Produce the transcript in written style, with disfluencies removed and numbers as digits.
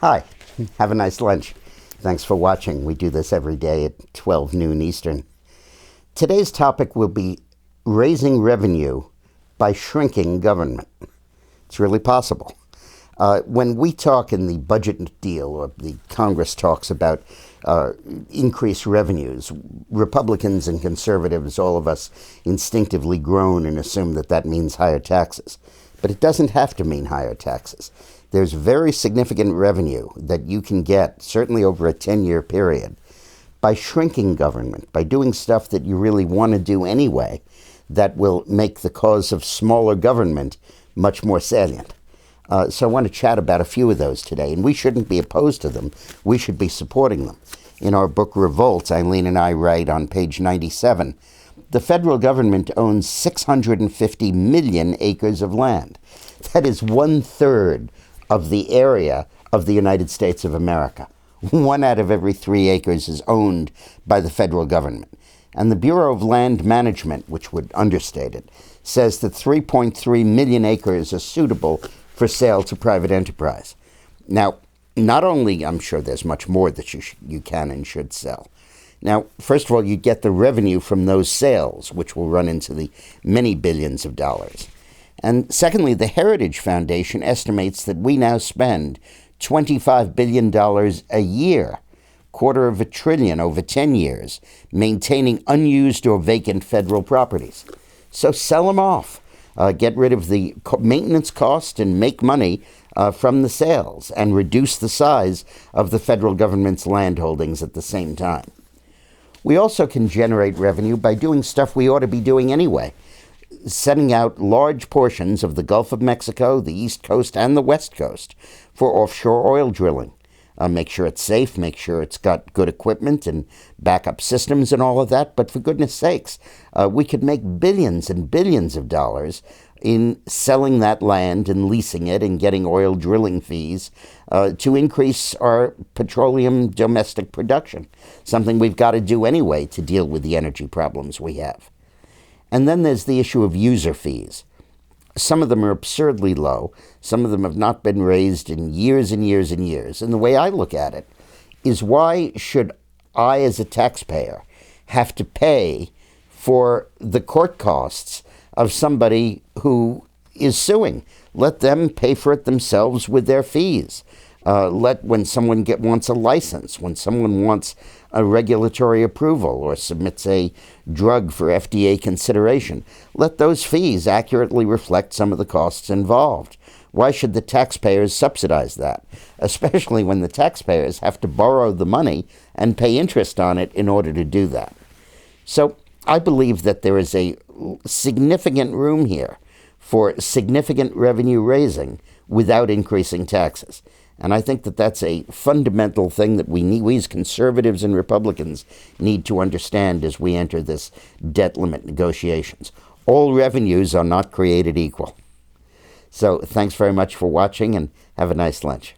Hi, have a nice lunch. Thanks for watching. We do this every day at 12 noon Eastern. Today's topic will be raising revenue by shrinking government. It's really possible. When we talk in the budget deal, or the Congress talks about increased revenues, Republicans and conservatives, all of us instinctively groan and assume that that means higher taxes. But it doesn't have to mean higher taxes. There's very significant revenue that you can get, certainly over a 10-year period, by shrinking government, by doing stuff that you really want to do anyway, that will make the cause of smaller government much more salient. So I want to chat about a few of those today, and we shouldn't be opposed to them. We should be supporting them. In our book, Revolt, Eileen and I write on page 97, the federal government owns 650 million acres of land. That is 1/3 of the area of the United States of America. 1 out of every 3 acres is owned by the federal government. And the Bureau of Land Management, which would understate it, says that 3.3 million acres are suitable for sale to private enterprise. Now, not only, I'm sure there's much more that you can and should sell. Now, first of all, you get the revenue from those sales, which will run into the many billions of dollars. And secondly, the Heritage Foundation estimates that we now spend $25 billion a year, $250 billion over 10 years, maintaining unused or vacant federal properties. So sell them off. Get rid of the maintenance cost and make money from the sales, and reduce the size of the federal government's land holdings at the same time. We also can generate revenue by doing stuff we ought to be doing anyway, setting out large portions of the Gulf of Mexico, the East Coast, and the West Coast for offshore oil drilling. Make sure it's safe, make sure it's got good equipment and backup systems and all of that. But for goodness sakes, we could make billions and billions of dollars in selling that land and leasing it and getting oil drilling fees to increase our petroleum domestic production, something we've got to do anyway to deal with the energy problems we have. And then there's the issue of user fees. Some of them are absurdly low. Some of them have not been raised in years and years and years. And the way I look at it is, why should I, as a taxpayer, have to pay for the court costs of somebody who is suing? Let them pay for it themselves with their fees. When someone wants a license, when someone wants a regulatory approval or submits a drug for FDA consideration, let those fees accurately reflect some of the costs involved. Why should the taxpayers subsidize that, especially when the taxpayers have to borrow the money and pay interest on it in order to do that? So I believe that there is a significant room here for significant revenue raising without increasing taxes. And I think that that's a fundamental thing that we as conservatives and Republicans need to understand as we enter this debt limit negotiations. All revenues are not created equal. So thanks very much for watching, and have a nice lunch.